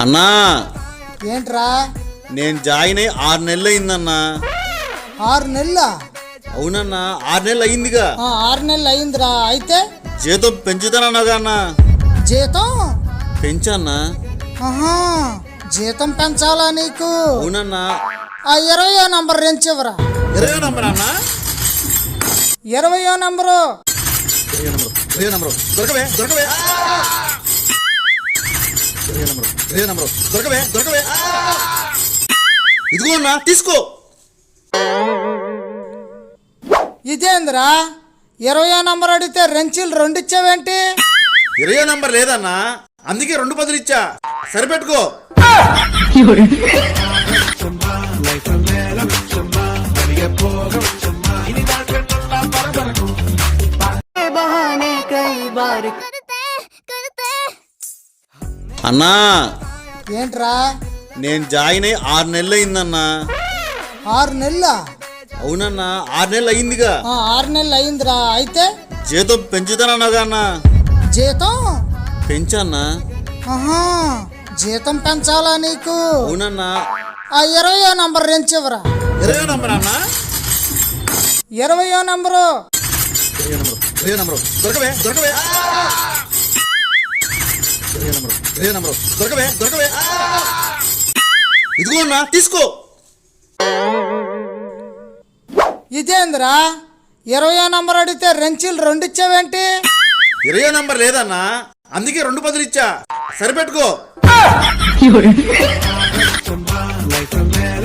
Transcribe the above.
అన్నా ఏంట్రా? నేను జాయిన్ అయ్యి 6 నెలలు అయిందన్నా. 6 నెలల? అవునన్నా 6 నెలలు అయిందిగా. 6 నెలలు అయిందిరా. అయితే జీతం పెంచుతానన్నాగా అన్నా. జీతం పెంచన్నా. ఆహా, జీతం పెంచాలా నీకు? అవునన్నా. ఆ 20వ నంబర్ రెంచివరా. 20వ నంబర్ అన్నా. 20వ నంబరు. 20వ నంబరు దొరకవే దొరకవే. 20వ నంబరు దొరకవే దొరకవే. ఇదిగో అన్నా తీసుకో. ఇదేందిరా, 20వ నంబర్ అడిగితే రెంచిలు 2 ఇచ్చావేంటి? 20వ నంబర్ లేదన్నా, అందుకే 2 బదులు ఇచ్చా. సరిపెట్టుకో. అన్నా ఏంట్రా? నేను జాయిన్ అయ్యి 6 నెలలు అయిందన్నా. 6 నెలల? అవునన్నా 6 నెలలు అయిందిగా. 6 నెలలు అయిందిరా. అయితే జీతం పెంచుతానన్నాగా అన్నా. జీతం పెంచన్నా. ఆహా, జీతం పెంచాలా నీకు? అవునన్నా. ఆ 20వ నంబర్ రెంచివరా. 20వ నంబర్ అన్నా. 20వ నంబరు. 20వ నంబరు దొరకవే దొరకవే. 20వ నంబరు దొరకవే దొరకవే. ఇదిగో అన్నా తీసుకో. ఇదేందిరా, 20వ నంబర్ అడిగితే రెంచిలు 2 ఇచ్చావేంటి? 20వ నంబర్ లేదన్నా, అందుకే 2 బదులు ఇచ్చా. సరిపెట్టుకో. Life from there,